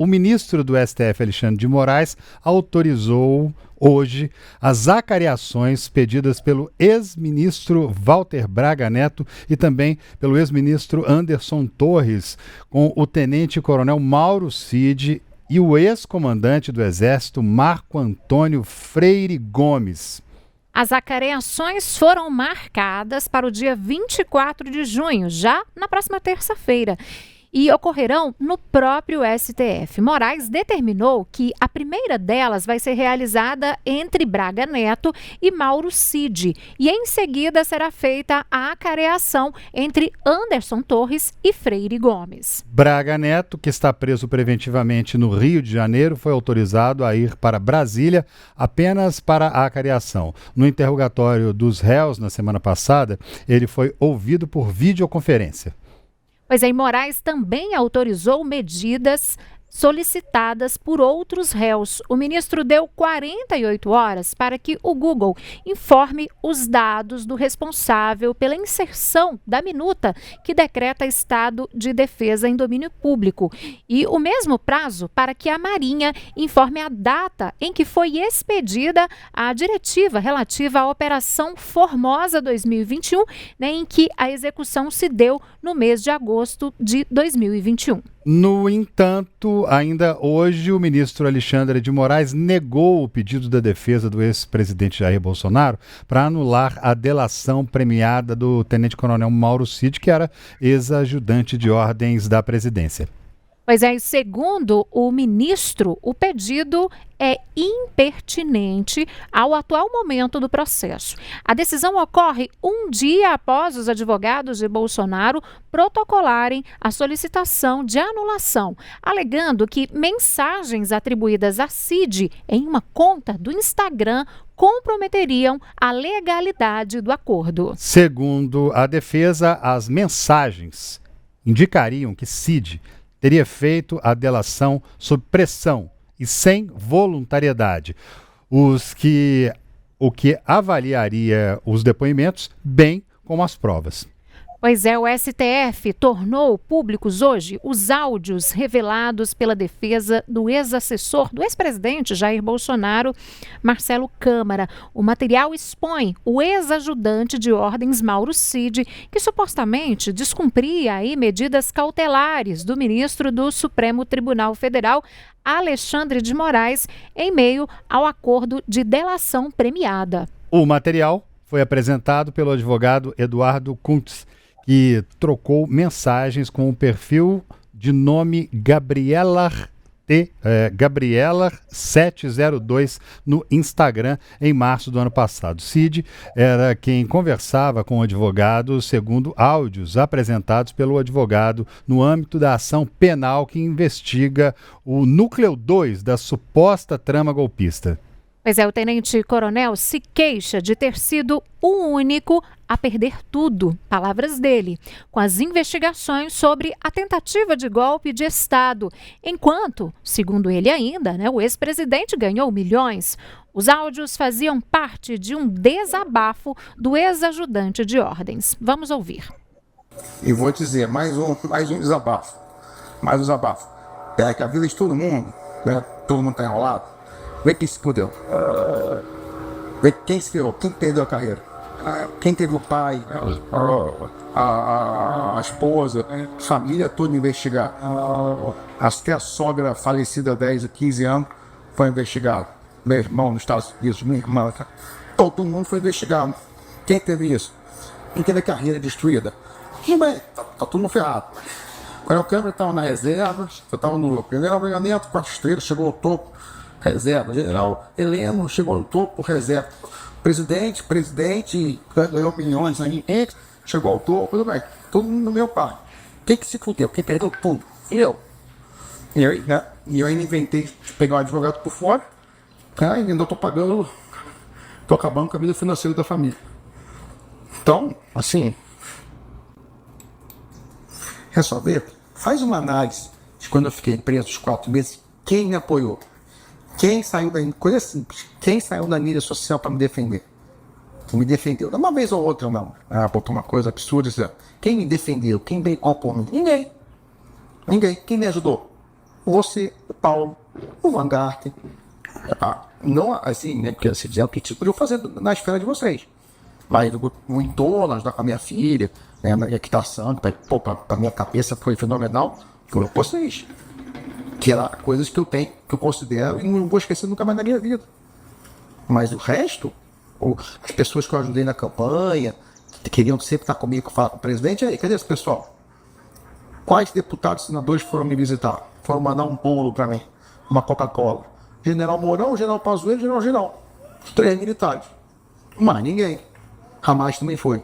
o ministro do STF, Alexandre de Moraes, autorizou hoje as acariações pedidas pelo ex-ministro Walter Braga Neto e também pelo ex-ministro Anderson Torres, com o tenente-coronel Mauro Cid e o ex-comandante do Exército Marco Antônio Freire Gomes. As acariações foram marcadas para o dia 24 de junho, já na próxima terça-feira, e ocorrerão no próprio STF. Moraes determinou que a primeira delas vai ser realizada entre Braga Neto e Mauro Cid, e em seguida será feita a acareação entre Anderson Torres e Freire Gomes. Braga Neto, que está preso preventivamente no Rio de Janeiro, foi autorizado a ir para Brasília apenas para a acareação. No interrogatório dos réus na semana passada, ele foi ouvido por videoconferência. Pois aí, Moraes também autorizou medidas solicitadas por outros réus. O ministro deu 48 horas para que o Google informe os dados do responsável pela inserção da minuta que decreta estado de defesa em domínio público e o mesmo prazo para que a Marinha informe a data em que foi expedida a diretiva relativa à Operação Formosa 2021, em que a execução se deu no mês de agosto de 2021. No entanto, ainda hoje, o ministro Alexandre de Moraes negou o pedido da defesa do ex-presidente Jair Bolsonaro para anular a delação premiada do tenente-coronel Mauro Cid, que era ex-ajudante de ordens da presidência. Pois é, segundo o ministro, o pedido é impertinente ao atual momento do processo. A decisão ocorre um dia após os advogados de Bolsonaro protocolarem a solicitação de anulação, alegando que mensagens atribuídas a Cid em uma conta do Instagram comprometeriam a legalidade do acordo. Segundo a defesa, as mensagens indicariam que Cid teria feito a delação sob pressão e sem voluntariedade, o que avaliaria os depoimentos bem como as provas. Pois é, o STF tornou públicos hoje os áudios revelados pela defesa do ex-assessor do ex-presidente Jair Bolsonaro, Marcelo Câmara. O material expõe o ex-ajudante de ordens Mauro Cid, que supostamente descumpria aí medidas cautelares do ministro do Supremo Tribunal Federal, Alexandre de Moraes, em meio ao acordo de delação premiada. O material foi apresentado pelo advogado Eduardo Kuntz, que trocou mensagens com o perfil de nome Gabriela702 no Instagram em março do ano passado. Cid era quem conversava com o advogado segundo áudios apresentados pelo advogado no âmbito da ação penal que investiga o núcleo 2 da suposta trama golpista. Pois é, o tenente-coronel se queixa de ter sido o único a perder tudo, palavras dele, com as investigações sobre a tentativa de golpe de Estado, enquanto, segundo ele ainda, o ex-presidente ganhou milhões. Os áudios faziam parte de um desabafo do ex-ajudante de ordens. Vamos ouvir. E vou dizer, mais um desabafo, É que a vida de todo mundo, todo mundo está enrolado. Vê quem se fudeu. Vê quem se ferrou, quem perdeu a carreira. Quem teve o pai, a esposa, a família toda investigar. Até a sogra falecida há 10 a 15 anos foi investigada. Meu irmão nos Estados Unidos, minha irmã. Todo mundo foi investigado. Quem teve isso? Quem teve a carreira destruída? Tá todo mundo ferrado. Quando o Câmara estava na reserva, eu estava no primeiro avaliamento, 4 estrelas, chegou ao topo. Reserva, general Heleno chegou no topo, reserva. Presidente, ganhou milhões aí, chegou ao topo, tudo bem. Todo mundo no meu pai. Quem que se fudeu? Quem perdeu tudo? Eu. E eu ainda inventei de pegar um advogado por fora, e ainda tô acabando com a vida financeira da família. Então, assim, quer saber? Faz uma análise de quando eu fiquei preso os 4 meses, quem me apoiou. Quem saiu da coisa simples, quem saiu da mídia social para me defender? Me defendeu, de uma vez ou outra não. Botou uma coisa absurda. Quem me defendeu? Quem brincou por mim? Ninguém. Quem me ajudou? você, o Paulo, o Van Garten, não assim, né, porque vocês fizeram o que vocês podiam fazer na esfera de vocês. Mas o entorno, ajudar com a minha filha, né, na equitação, pra minha cabeça foi fenomenal, foram vocês. Que eram coisas que eu considero e não vou esquecer nunca mais na minha vida. Mas o resto, as pessoas que eu ajudei na campanha, que queriam sempre estar comigo, falar com o presidente, aí, cadê esse pessoal? Quais deputados e senadores foram me visitar? Foram mandar um bolo para mim, uma Coca-Cola. General Mourão, General Pazuello, General Girão. Os 3 militares. Mais ninguém. Hamas também foi.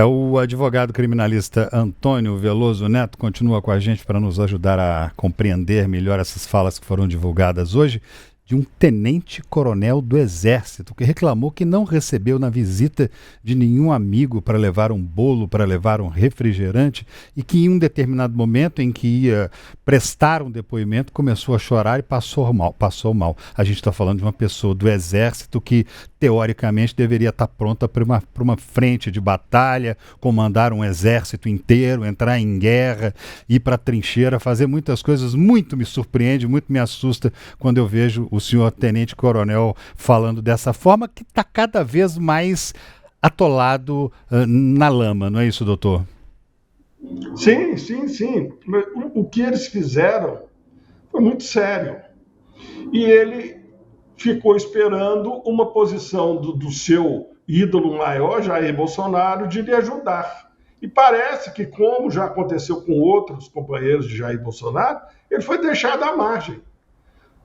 O advogado criminalista Antônio Veloso Neto continua com a gente para nos ajudar a compreender melhor essas falas que foram divulgadas hoje de um tenente-coronel do Exército que reclamou que não recebeu na visita de nenhum amigo para levar um bolo, para levar um refrigerante e que em um determinado momento em que ia prestar um depoimento começou a chorar e passou mal. A gente está falando de uma pessoa do Exército que teoricamente deveria estar pronta para uma frente de batalha, comandar um exército inteiro, entrar em guerra, ir para a trincheira, fazer muitas coisas. Muito me surpreende, muito me assusta quando eu vejo o senhor tenente-coronel falando dessa forma, que está cada vez mais atolado na lama, não é isso, doutor? Sim. O que eles fizeram foi muito sério. E ele ficou esperando uma posição do seu ídolo maior, Jair Bolsonaro, de lhe ajudar. E parece que, como já aconteceu com outros companheiros de Jair Bolsonaro, ele foi deixado à margem,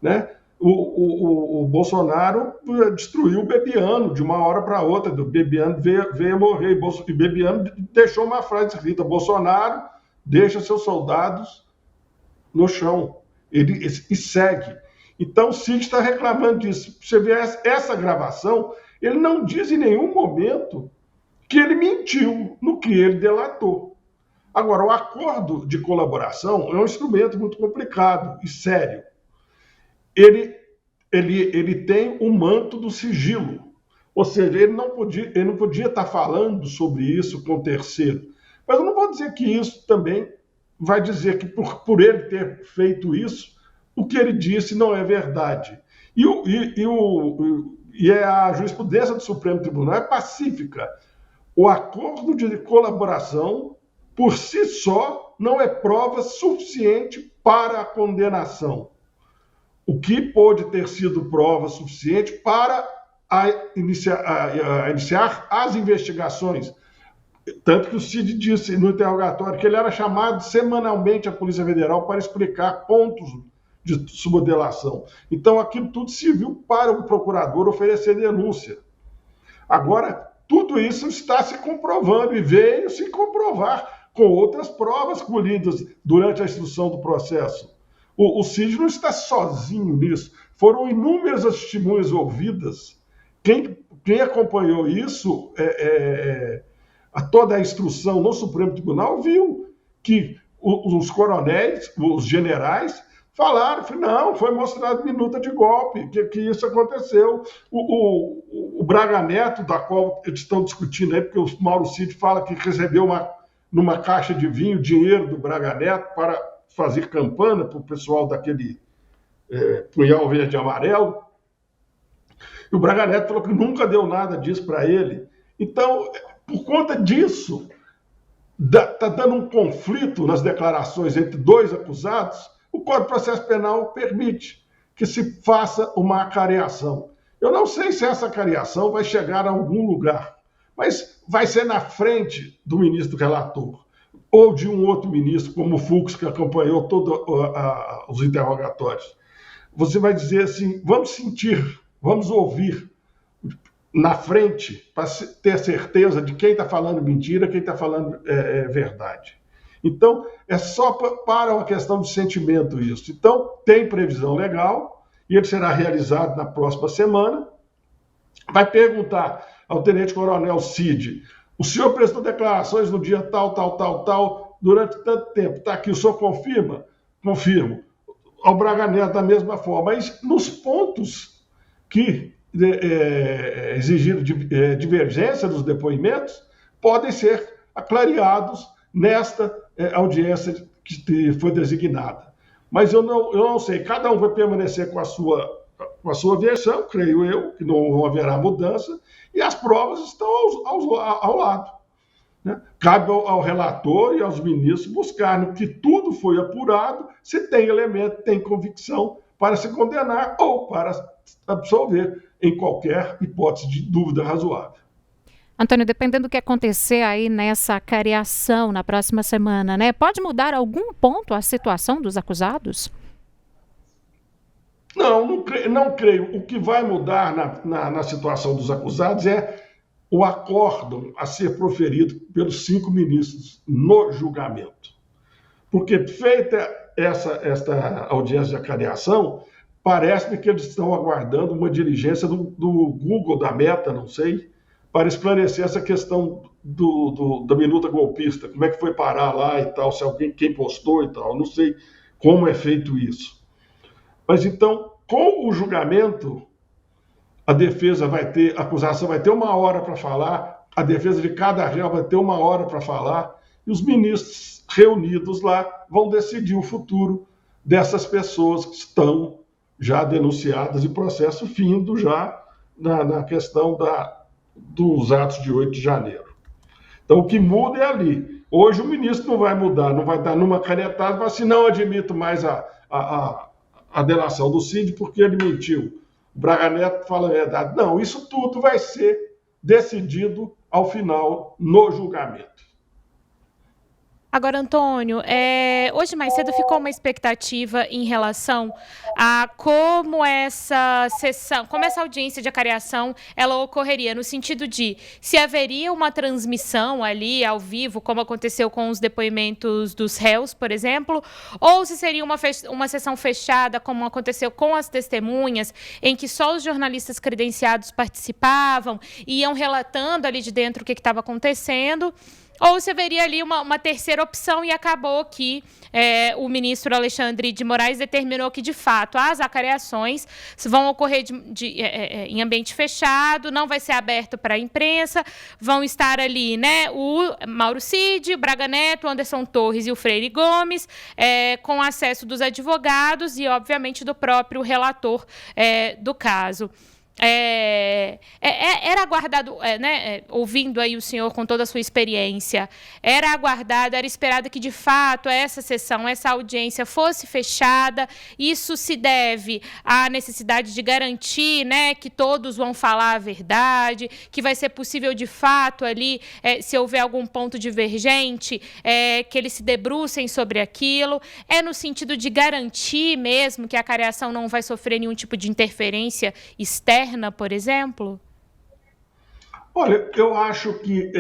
né? O Bolsonaro destruiu o Bebiano de uma hora para outra. O Bebiano veio a morrer e Bebiano deixou uma frase escrita: Bolsonaro deixa seus soldados no chão. E segue. Então o Cid está reclamando disso. Você vê essa gravação, ele não diz em nenhum momento que ele mentiu no que ele delatou. Agora, o acordo de colaboração é um instrumento muito complicado e sério. Ele tem o manto do sigilo, ou seja, ele não podia estar falando sobre isso com o terceiro. Mas eu não vou dizer que isso também vai dizer que por ele ter feito isso, o que ele disse não é verdade. E a jurisprudência do Supremo Tribunal é pacífica. O acordo de colaboração, por si só, não é prova suficiente para a condenação. O que pode ter sido prova suficiente para iniciar as investigações. Tanto que o Cid disse no interrogatório que ele era chamado semanalmente à Polícia Federal para explicar pontos de subdelação. Então, aquilo tudo serviu para o procurador oferecer denúncia. Agora, tudo isso está se comprovando e veio se comprovar com outras provas colhidas durante a instrução do processo. O Cid não está sozinho nisso. Foram inúmeras as testemunhas ouvidas. Quem acompanhou isso, toda a instrução no Supremo Tribunal, viu que os coronéis, os generais, falaram, não, foi mostrado minuta de golpe, que isso aconteceu. O Braga Neto, da qual eles estão discutindo aí, porque o Mauro Cid fala que recebeu numa caixa de vinho dinheiro do Braga Neto para fazer campana para o pessoal daquele punhal verde e amarelo. E o Braga Neto falou que nunca deu nada disso para ele. Então, por conta disso, está dando um conflito nas declarações entre dois acusados. O Código de Processo Penal permite que se faça uma acareação. Eu não sei se essa acareação vai chegar a algum lugar, mas vai ser na frente do ministro relator ou de um outro ministro, como o Fux, que acompanhou todos os interrogatórios. Você vai dizer assim, vamos ouvir na frente para ter certeza de quem está falando mentira, quem está falando verdade. Então, é só para uma questão de sentimento isso. Então, tem previsão legal, e ele será realizado na próxima semana. Vai perguntar ao tenente-coronel Cid, o senhor prestou declarações no dia tal, durante tanto tempo. Está aqui, o senhor confirma? Confirmo. Ao Braga Neto, da mesma forma. Mas nos pontos que exigiram divergência dos depoimentos, podem ser aclareados nesta audiência que foi designada. Mas eu não sei, cada um vai permanecer com a sua versão, creio eu, que não haverá mudança, e as provas estão ao lado. Né? Cabe ao relator e aos ministros buscar no que tudo foi apurado, se tem elemento, tem convicção para se condenar ou para absolver em qualquer hipótese de dúvida razoável. Antônio, dependendo do que acontecer aí nessa cariação na próxima semana, né? Pode mudar algum ponto a situação dos acusados? Não creio. O que vai mudar na situação dos acusados é o acórdão a ser proferido pelos 5 ministros no julgamento. Porque feita esta audiência de acariação, parece-me que eles estão aguardando uma diligência do Google, da Meta, não sei, para esclarecer essa questão da minuta golpista, como é que foi parar lá e tal, se quem postou e tal, não sei como é feito isso. Mas então, com o julgamento, a acusação vai ter 1 hora para falar, a defesa de cada réu vai ter 1 hora para falar, e os ministros reunidos lá vão decidir o futuro dessas pessoas que estão já denunciadas e processo findo já na questão dos atos de 8 de janeiro. Então, o que muda é ali. Hoje o ministro não vai mudar, não vai dar numa canetada e falar assim, não admito mais a delação do Cid porque ele mentiu. O Braga Neto fala a verdade. Não, isso tudo vai ser decidido ao final no julgamento. Agora, Antônio, hoje mais cedo ficou uma expectativa em relação a como essa sessão, como essa audiência de acariação, ela ocorreria, no sentido de se haveria uma transmissão ali ao vivo, como aconteceu com os depoimentos dos réus, por exemplo, ou se seria uma sessão fechada, como aconteceu com as testemunhas, em que só os jornalistas credenciados participavam e iam relatando ali de dentro o que estava acontecendo. Ou se haveria ali uma terceira opção e acabou que o ministro Alexandre de Moraes determinou que, de fato, as acariações vão ocorrer em ambiente fechado, não vai ser aberto para a imprensa, vão estar ali, né, o Mauro Cid, o Braga Neto, o Anderson Torres e o Freire Gomes, com acesso dos advogados e, obviamente, do próprio relator do caso. Era aguardado, ouvindo aí o senhor com toda a sua experiência, era aguardado, era esperado que de fato essa sessão, essa audiência fosse fechada. Isso se deve à necessidade de garantir, né, que todos vão falar a verdade, que vai ser possível de fato ali, se houver algum ponto divergente, que eles se debrucem sobre aquilo. É no sentido de garantir mesmo que a acariação não vai sofrer nenhum tipo de interferência externa, por exemplo? Olha, eu acho que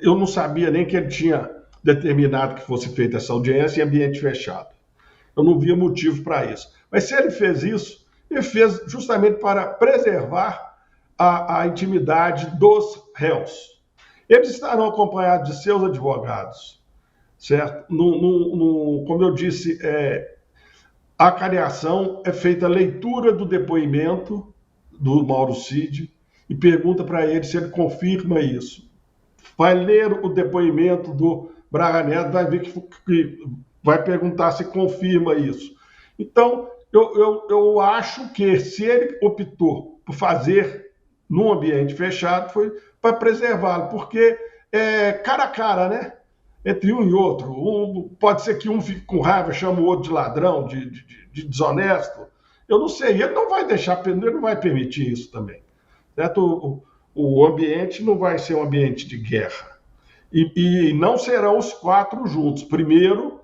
eu não sabia nem que ele tinha determinado que fosse feita essa audiência em ambiente fechado. Eu não via motivo para isso. Mas se ele fez isso, ele fez justamente para preservar a intimidade dos réus. Eles estarão acompanhados de seus advogados, certo? Como eu disse, a acariação é feita a leitura do depoimento do Mauro Cid e pergunta para ele se ele confirma isso. Vai ler o depoimento do Braga Neto, vai ver que vai perguntar se confirma isso. Então, eu acho que se ele optou por fazer num ambiente fechado, foi para preservá-lo, porque é cara a cara, né? Entre um e outro. Pode ser que um fique com raiva, chama o outro de ladrão, de desonesto. Eu não sei, ele não vai deixar, ele não vai permitir isso também. Certo? O ambiente não vai ser um ambiente de guerra. E não serão os 4 juntos. Primeiro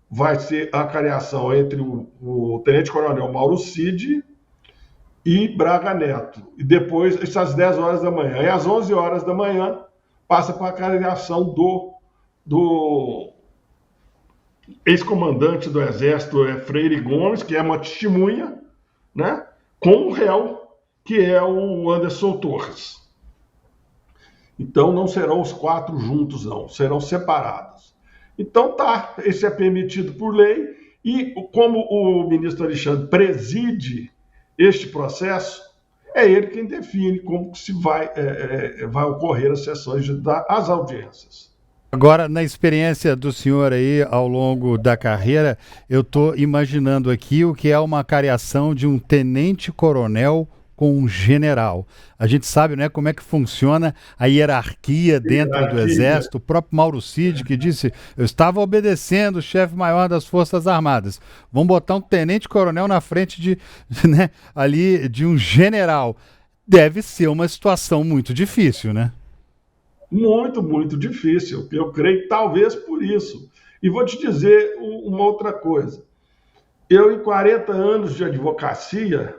vai ser a acariação entre o tenente-coronel Mauro Cid e Braga Neto. E depois, isso às 10 horas da manhã. E às 11 horas da manhã, passa para a acariação do ex-comandante do Exército, Freire Gomes, que é uma testemunha, né, com o réu, que é o Anderson Torres. Então, não serão os 4 juntos, não. Serão separados. Então, tá, esse é permitido por lei. E como o ministro Alexandre preside este processo, é ele quem define como se vai ocorrer as sessões, as audiências. Agora, na experiência do senhor aí ao longo da carreira, eu estou imaginando aqui o que é uma cariação de um tenente-coronel com um general. A gente sabe, né, como é que funciona a hierarquia dentro do Exército. O próprio Mauro Cid que disse, eu estava obedecendo o chefe-maior das Forças Armadas. Vamos botar um tenente-coronel na frente né, ali de um general. Deve ser uma situação muito difícil, né? Muito, muito difícil. Eu creio que talvez por isso. E vou te dizer uma outra coisa. Eu, em 40 anos de advocacia,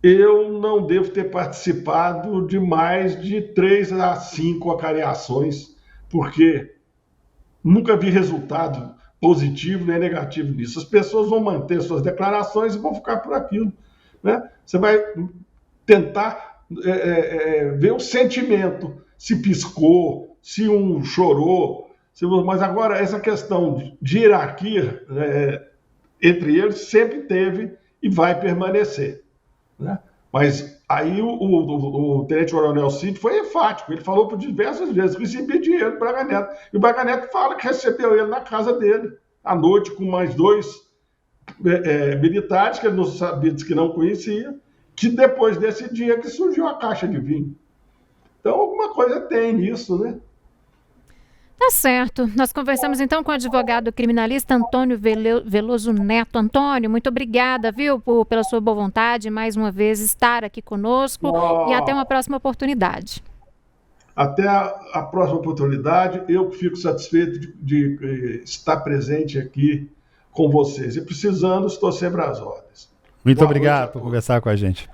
eu não devo ter participado de mais de 3 a 5 acariações, porque nunca vi resultado positivo nem negativo nisso. As pessoas vão manter suas declarações e vão ficar por aquilo, né? Você vai tentar ver o sentimento, se piscou, se um chorou, mas agora essa questão de hierarquia entre eles sempre teve e vai permanecer, né? Mas aí o tenente-coronel Cid foi enfático, ele falou por diversas vezes que recebia dinheiro do Braga Neto, e o Braga Neto fala que recebeu ele na casa dele, à noite, com mais 2 militares que ele não sabia, que não conhecia, que depois desse dia que surgiu a caixa de vinho. Então, alguma coisa tem nisso, né? Tá certo. Nós conversamos então com o advogado criminalista Antônio Veloso Neto. Antônio, muito obrigada, viu, pela sua boa vontade, mais uma vez estar aqui conosco e até uma próxima oportunidade. Até a próxima oportunidade. Eu fico satisfeito de estar presente aqui com vocês. E precisando, estou sempre às ordens. Muito obrigado por conversar com a gente.